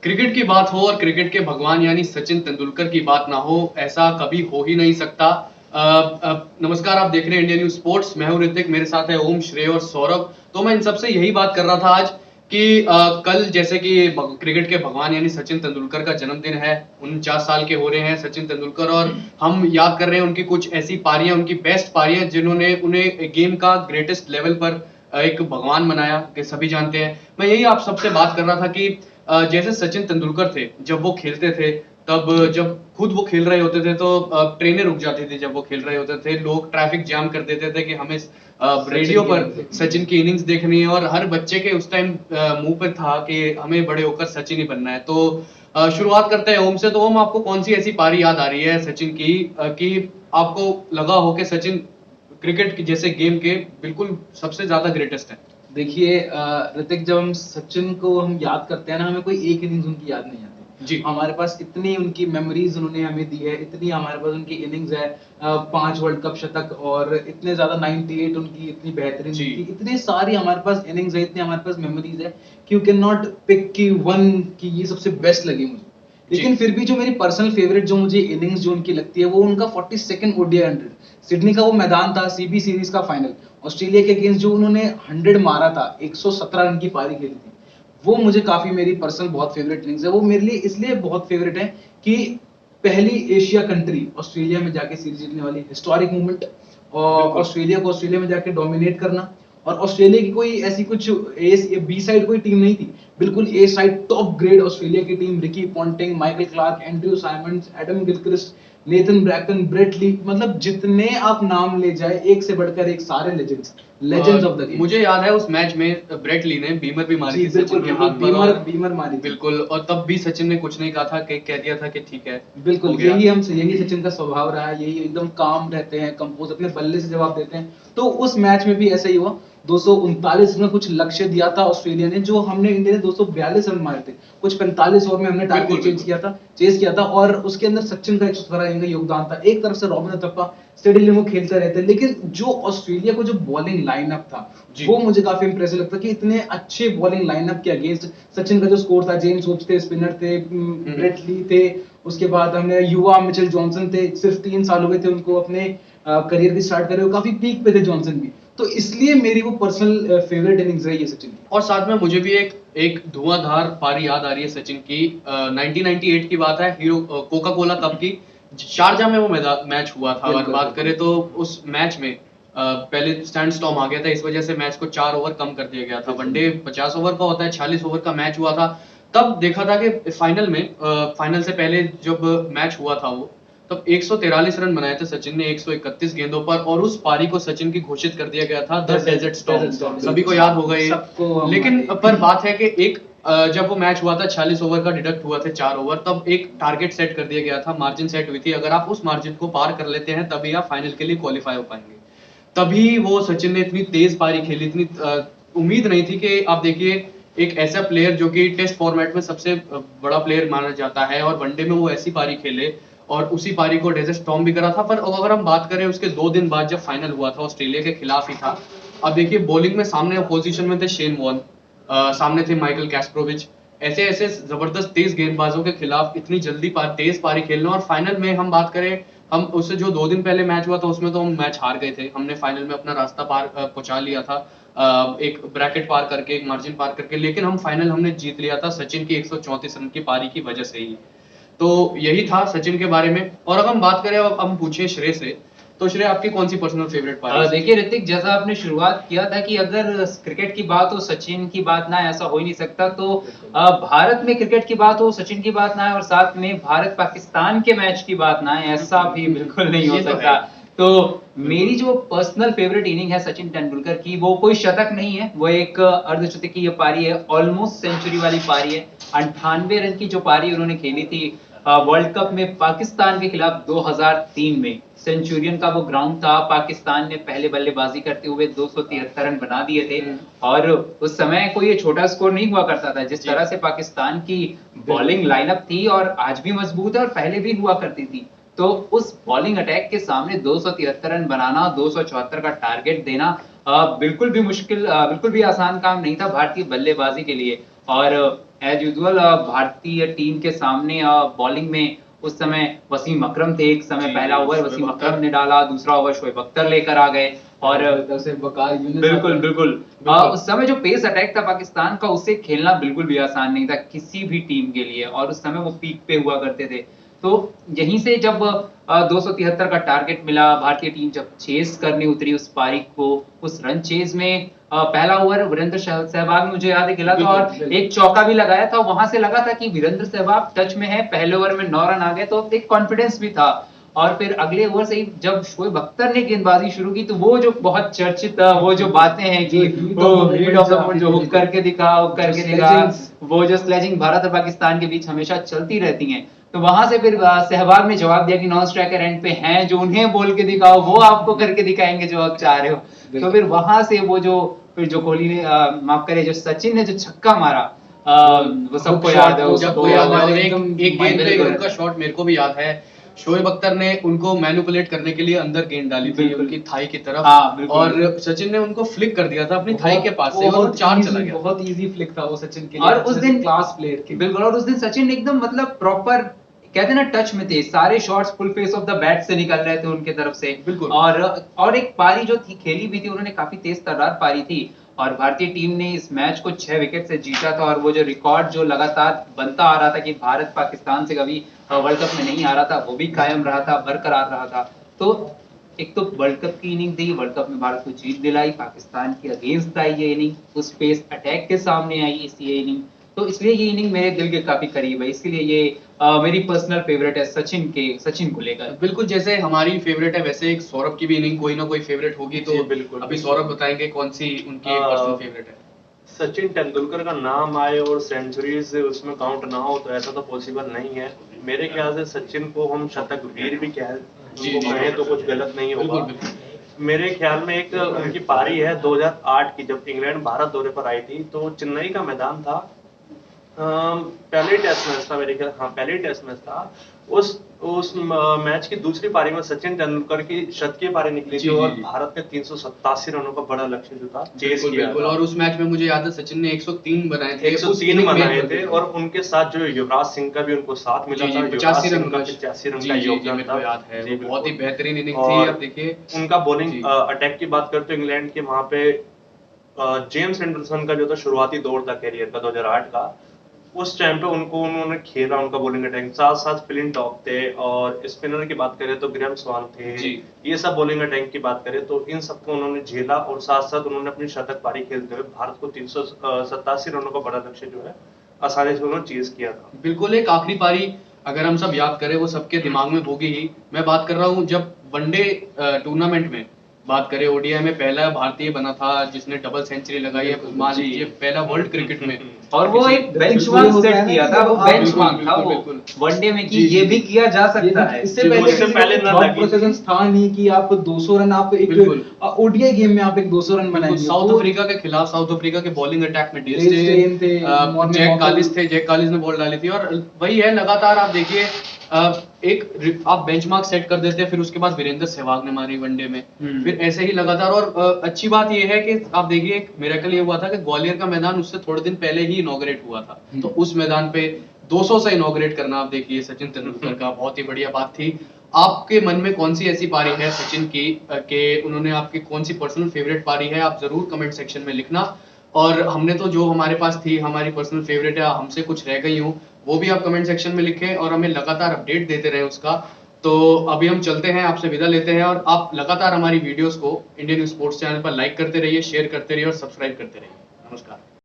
Cricket की बात हो और क्रिकेट के भगवान यानी सचिन तेंदुलकर की बात ना हो, ऐसा कभी हो ही नहीं सकता। नमस्कार, आप देख रहे हैं इंडिया न्यूज स्पोर्ट्स। मैं हूं ऋतिक, मेरे साथ है ओम, श्रेय और सौरभ। तो मैं इन सबसे यही बात कर रहा था आज कि कल जैसे कि क्रिकेट के भगवान यानी सचिन तेंदुलकर का जन्मदिन है। 49 साल के हो रहे हैं सचिन तेंदुलकर, और हम याद कर रहे हैं उनकी कुछ ऐसी पारियां, उनकी बेस्ट पारियां जिन्होंने उन्हें गेम का ग्रेटेस्ट लेवल पर एक भगवान बनाया, कि सभी जानते हैं। मैं यही आप सबसे बात कर रहा था कि जैसे सचिन तेंदुलकर थे, जब वो खेलते थे, तब जब खुद वो खेल रहे होते थे तो ट्रेनें रुक जाती थी। जब वो खेल रहे होते थे, लोग ट्रैफिक जाम कर देते थे कि हमें रेडियो पर सचिन की इनिंग्स देखनी है, और हर बच्चे के उस टाइम मुंह पे था कि हमें बड़े होकर सचिन ही बनना है। तो शुरुआत करते हैं ओम से। तो ओम, आपको कौन सी ऐसी पारी याद आ रही है सचिन की कि आपको लगा हो कि सचिन क्रिकेट की जैसे गेम के बिल्कुल सबसे ज्यादा ग्रेटेस्ट है? देखिए ऋतिक, जब हम सचिन को हम याद करते हैं ना, हमें कोई एक इनिंग्स उनकी याद नहीं आती। जी। हमारे पास इतनी उनकी मेमोरीज उन्होंने हमें दी है, इतनी हमारे पास उनकी इनिंग्स है। 5 वर्ल्ड कप शतक और इतने ज्यादा 98 उनकी इतनी बेहतरीन जी। थी, इतनी सारी हमारे पास इनिंग्स है, इतनी हमारे पास मेमोरीज है कि यू कैन नॉट पिक की वन की ये सबसे बेस्ट लगी मुझे। लेकिन फिर भी जो मेरी पर्सनल फेवरेट जो मुझे इनिंग्स जो उनकी लगती है, वो उनका 42nd ओडीआई 100 सिडनी का वो मैदान था, सीबी सीरीज का फाइनल, ऑस्ट्रेलिया के अगेंस्ट जो उन्होंने 100 मारा था, 117 रन की पारी खेली थी। वो मुझे काफी, मेरी पर्सनल बहुत फेवरेट इनिंग्स है। वो मेरे लिए इसलिए बहुत फेवरेट है कि पहली एशिया कंट्री ऑस्ट्रेलिया में जाके सीरीज जीतने वाली, हिस्टोरिक मूवमेंट, और ऑस्ट्रेलिया को ऑस्ट्रेलिया में जाके डोमिनेट करना। और ऑस्ट्रेलिया की कोई ऐसी कुछ ए बी साइड कोई टीम नहीं थी, बिल्कुल A side top grade Australia की team. Ricky Ponting, Michael Clarke, Andrew Symonds, Adam Gilchrist, Nathan Bracken, Brett Lee, मतलब जितने आप नाम ले जाए, एक से बढ़कर एक, सारे legends, legends of the game. मुझे याद है उस मैच में ब्रेट ली ने बीमर भी मारी जी थी बिल्कुल सचिन के बिल्कुल, हाथ पर, बीमर और बीमर मारी थी। बिल्कुल, और तब भी सचिन ने कुछ नहीं कहा था, कि कह दिया था कि ठीक है, हो बिल्कुल, गया। यही सचिन का स्वभाव रहा है, यही एकदम काम रहते हैं, कंपोज, अपने बल्ले से जवाब देते हैं। तो उस मैच में भी ऐसा ही हुआ। 239 में कुछ लक्ष्य दिया था ऑस्ट्रेलिया ने, जो हमने, इंडिया ने 242 रन मारे थे। कुछ 45 ओवर में हमने टारगेट चेज किया था, और उसके अंदर सचिन का 117 रन का योगदान था। एक तरफ से रॉबिन उथप्पा स्टेडियम वो खेलते रहते, लेकिन जो ऑस्ट्रेलिया को जो बॉलिंग लाइनअप था, वो मुझे काफी इंप्रेसिव लगता कि इतने अच्छे बॉलिंग लाइनअप के अगेंस्ट सचिन का जो स्कोर था, जेम्स हुड्स थे, स्पिनर थे, ब्रेट ली थे, उसके बाद हमने युवा मिचेल जॉनसन थे, सिर्फ 3 साल हुए थे उनको अपने करियर की स्टार्ट करे हुए, काफी पीक पे थे जॉनसन भी। तो इसलिए मेरी वो पर्सनल फेवरेट इनिंग्स रही है सचिन की। और साथ में मुझे भी एक एक धुआंधार पारी याद आ रही है सचिन की। 1998 की बात है, हीरो कोका कोला कप की। शारजा में वो मैच हुआ था। अगर बात करें तो उस मैच में पहले स्टैंड स्टॉर्म आ गया था, इस वजह से मैच को 4 ओवर कम कर दिया गया था। वनडे 50 ओवर का होता है, 46 ओवर का मैच हुआ था। तब देखा था कि फाइनल में, फाइनल से पहले जब मैच हुआ था वो, तब 143 रन बनाए थे सचिन ने 131 गेंदों पर, और उस पारी को सचिन की घोषित कर दिया गया था द डेजर्ट स्टॉर्म। सभी को याद होगा ये। लेकिन पर बात है कि एक जब वो मैच हुआ था, 46 ओवर का डिडक्ट हुआ थे 4 ओवर, तब एक टारगेट सेट कर दिया गया था, मार्जिन सेट हुई थी, अगर आप उस मार्जिन को पार कर लेते हैं तभी आप फाइनल के लिए क्वालिफाई हो पाएंगे। तभी वो सचिन ने इतनी तेज पारी खेली, इतनी उम्मीद नहीं थी कि आप देखिए एक ऐसा प्लेयर जो कि टेस्ट फॉर्मेट में सबसे बड़ा प्लेयर माना जाता है, और वनडे में वो ऐसी पारी खेले, और उसी पारी को डेजर्ट स्टॉर्म भी करा था। पर अगर हम बात करें उसके 2 दिन बाद, जब फाइनल हुआ था ऑस्ट्रेलिया के खिलाफ ही था। अब देखिए बॉलिंग में सामने अपोजिशन में थे शेन वॉर्न, सामने थे माइकल कैस्प्रोविच। ऐसे ऐसे जबरदस्त तेज गेंदबाजों के खिलाफ इतनी जल्दी तेज पारी खेलना, और फाइनल में हम बात करें, हम उससे जो 2 दिन पहले मैच हुआ था उसमें तो हम मैच हार गए थे। हमने फाइनल में अपना रास्ता पार पहुंचा लिया था, एक ब्रैकेट पार करके, एक मार्जिन पार करके, लेकिन हम फाइनल हमने जीत लिया था सचिन की 134 रन की पारी की वजह से ही। तो यही था सचिन के बारे में। और अगर हम बात करें, अब हम पूछे श्रेय से, तो श्रेय आपकी कौन सी पर्सनल फेवरेट पारी? देखिए ऋतिक, जैसा आपने शुरुआत किया था कि अगर क्रिकेट की बात हो सचिन की बात ना, ऐसा हो ही नहीं सकता। तो भारत में क्रिकेट की बात हो सचिन की बात ना है, और साथ में भारत पाकिस्तान के मैच की बात ना है, ऐसा भी बिल्कुल नहीं हो सकता। तो मेरी जो पर्सनल फेवरेट इनिंग है सचिन तेंदुलकर की, वो कोई शतक नहीं है, वो एक अर्धशतकीय पारी है, ऑलमोस्ट सेंचुरी वाली पारी है। 98 रन की जो पारी उन्होंने खेली थी वर्ल्ड कप में पाकिस्तान के खिलाफ 2003 में, सेंचुरियन का वो ग्राउंड था। पाकिस्तान ने पहले बल्लेबाजी करते हुए 273 रन बना दिए थे, और उस समय कोई ये छोटा स्कोर नहीं हुआ करता था। जिस तरह से पाकिस्तान की बॉलिंग लाइनअप थी, और आज भी मजबूत है और पहले भी हुआ करती थी, तो उस बॉलिंग अटैक के सामने 273 रन बनाना, 274 का टारगेट देना बिल्कुल भी मुश्किल, बिल्कुल भी आसान काम नहीं था भारतीय बल्लेबाजी के लिए। और एज यूजुअल भारतीय टीम के सामने बॉलिंग में उस समय वसीम अकरम थे। एक समय जी, पहला ओवर शोएब वसीम अख्तर। अकरम ने डाला, दूसरा ओवर शोएब अख्तर लेकर आ गए और उधर से बकार यूनिस बिल्कुल आता है। बिल्कुल बिल्कुल। उस समय जो पेस अटैक था पाकिस्तान का, उससे खेलना बिल्कुल भी आसान नहीं था किसी भी टीम के लिए, और उस समय वो पीक पे हुआ करते थे। तो यहीं से जब 273 का टारगेट मिला, भारतीय टीम जब चेस करने उतरी उस पारी को, उस रन चेज में पहला ओवर वीरेंद्र सहवाग ने मुझे याद है खेला था बिल्कुल, और बिल्कुल। एक चौका भी लगाया था। वहां से लगा था कि वीरेंद्र सहवाग टच में है, पहले ओवर में 9 रन आ गए, तो एक कॉन्फिडेंस भी था। और फिर अगले ओवर से ही जब शोएब अख्तर ने गेंदबाजी शुरू की, तो वो जो बहुत चर्चित वो जो बातें हैं कि वो हीट ऑफ द मोमेंट जो हुक करके दिखा, हुक करके दिखा, स्लेजिंग्स। वो जो स्लेजिंग भारत और पाकिस्तान के बीच हमेशा चलती रहती हैं। तो वहां से फिर सहवाग ने जवाब दिया कि नॉन स्ट्राइकर एंड पे हैं, जो उन्हें बोल के दिखाओ वो आपको करके दिखाएंगे जो आप चाह रहे हो। तो फिर वहां से वो जो फिर जो कोहली ने माफ करे, जो सचिन ने जो छक्का मारा, वो सबको Hook याद है shot, उसको। जब वो याद है, और एक एकदम एक गेंद पे बिल्कुल। उनका शॉट मेरे को भी याद है। शोएब अख्तर ने उनको मैनिपुलेट करने के लिए अंदर गेंद डाली थी बिल्कुल। उनकी थाई की तरफ, हाँ, बिल्कुल। और सचिन ने उनको फ्लिक कर दिया था अपनी थाई के पास से, और वो बहुत 4 easy, चला गया। बहुत इजी फ्लिक था वो सचिन के लिए। और उस दिन क्लास प्लेयर के बिल्कुल, और उस दिन सचिन एकदम मतलब प्रॉपर कहते हैं ना टच में थे, सारे shots full face of the bat से निकल रहे थे उनके तरफ से। बिल्कुल। और एक पारी जो थी खेली भी थी उन्होंने, काफी तेज तर्रार पारी थी, और भारतीय टीम ने इस मैच को 6 विकेट से जीता था। और वो जो रिकॉर्ड जो लगातार बनता आ रहा था कि भारत पाकिस्तान से कभी वर्ल्ड कप में नहीं हारा था, वो भी कायम रहा था, बरकरार रहा था। तो एक तो वर्ल्ड कप की इनिंग थी, वर्ल्ड कप में भारत को जीत दिलाई, पाकिस्तान के अगेंस्ट आई ये इनिंग, उस पेस अटैक के सामने आई इस ये इनिंग। तो इसलिए ये इनिंग मेरे दिल के काफी करीब है, इसलिए ये मेरी पर्सनल फेवरेट है सचिन को लेकर। बिल्कुल, जैसे हमारी फेवरेट है, वैसे एक सौरभ की भी इनिंग कोई ना कोई फेवरेट होगी, तो जी, बिल्कुल, अभी बिल्कुल। सौरभ बताएंगे कौन सी उनकी आ, पर्सनल फेवरेट है। सचिन तेंदुलकर का नाम आए और सेंचुरीज उसमें काउंट ना हो तो ऐसा तो पॉसिबल नहीं है। मेरे ख्याल से सचिन को हम शतक वीर भी जी, उनको जी। कहें तो कुछ गलत नहीं बिल्कुल, होगा। बिल्कुल। मेरे ख्याल में एक उनकी पारी है 2008 की, जब इंग्लैंड भारत दौरे पर आई थी, तो चेन्नई का मैदान था। पहले टेस्ट मैच था मेरे ख्याल, हाँ पहले टेस्ट मैच था। उस मैच की दूसरी पारी में सचिन तेंदुलकर की शतकीय पारी निकली जी, थी और जी। भारत ने 387 रनों का बड़ा लक्ष्य जो था चेस बिल्कुल, किया बिल्कुल, था। और उस मैच में मुझे याद है सचिन ने 103 बनाए थे। उस 103 इनिंग में। बनाए थे, और उनके साथ जो युवराज सिंह का भी उनको साथ मिला जी, था। जी, युवराज 85 सिंह रन का का 85 रन जी, का जी, जी, योगदान मेरे था। को याद है, जी, वो बहुत ही बिल्कुल। बेहतरीन इनिंग थी, और आप देखिए। उनका बॉलिंग जी। अटैक की बात करते हो इंग्लैंड के, वहां पे जेम्स एंडरसन का जो था शुरुआती दौर था कैरियर का 2008 का, उस टाइम पे उन्होंने खेला, उनका बॉलिंग अटैक। साथ साथ फ्लिंटॉक थे, और स्पिनर की बात करें तो ग्रेम स्वान थे। जी। ये सब बॉलिंग अटैक की बात करें तो इन सबको उन्होंने झेला, और साथ साथ उन्होंने अपनी शतक पारी खेलते हुए भारत को 387 रनों का बड़ा लक्ष्य जो है आसानी से उन्होंने चेज किया था। बिल्कुल, एक आखिरी पारी अगर हम सब याद करें, वो सबके दिमाग में होगी ही। मैं बात कर रहा हूँ जब वनडे टूर्नामेंट में बात करें, ओडीआई में पहला भारतीय बना था जिसने डबल सेंचुरी लगाई है, मान जी। लीजिए पहला वर्ल्ड क्रिकेट में। और वो किसी- एक बेंचमार्क होता है सेट ना किया कि था, वो जब आप- बेंचमार्क था बिल्कुल, वो बिल्कुल। वनडे में कि जी, ये जी, भी जी। किया जा सकता है। इससे जी, पहले उससे किसी पहले को ना थॉट लगी प्रोसेस था नहीं कि आप 200 रन, आप बिल्कुल। एक ओडीआई गेम में आप एक 200 रन बिल्कुल, बनाएंगे। साउथ तो अफ्रीका के खिलाफ, साउथ अफ्रीका के बॉलिंग अटैक में डेल स्टेन थे, मॉर्निंग जैक वॉकर- कालिस थे, जैक कालिस ने बॉल डाली थी, और वही है लगातार आप देखिए, आप बेंचमार्क सेट कर देते हैं, फिर उसके बाद वीरेंद्र सहवाग ने मारी वनडे में, फिर ऐसे ही लगातार। और अच्छी बात ये है कि आप देखिए, एक मिरेकल ये हुआ था कि ग्वालियर का मैदान उससे थोड़े दिन पहले ही इनॉग्रेट हुआ था, तो उस मैदान पे 200 से इनॉग्रेट करना, आप देखिए सचिन तेंदुलकर का, बहुत ही बढ़िया बात थी। आपके मन में कौन सी ऐसी पारी है सचिन की कि उन्होंने आपकी कौन सी पर्सनल फेवरेट पारी है, आप जरूर कमेंट सेक्शन में लिखना। और हमने तो जो हमारे पास थी, हमारी पर्सनल फेवरेट है, हमसे कुछ रह गई हूँ, वो भी आप कमेंट सेक्शन में लिखें, और हमें लगातार अपडेट देते रहे उसका। तो अभी हम चलते हैं, आपसे विदा लेते हैं, और आप लगातार हमारी वीडियोस को इंडियन स्पोर्ट्स चैनल पर लाइक करते रहिए, शेयर करते रहिए और सब्सक्राइब करते रहिए। नमस्कार।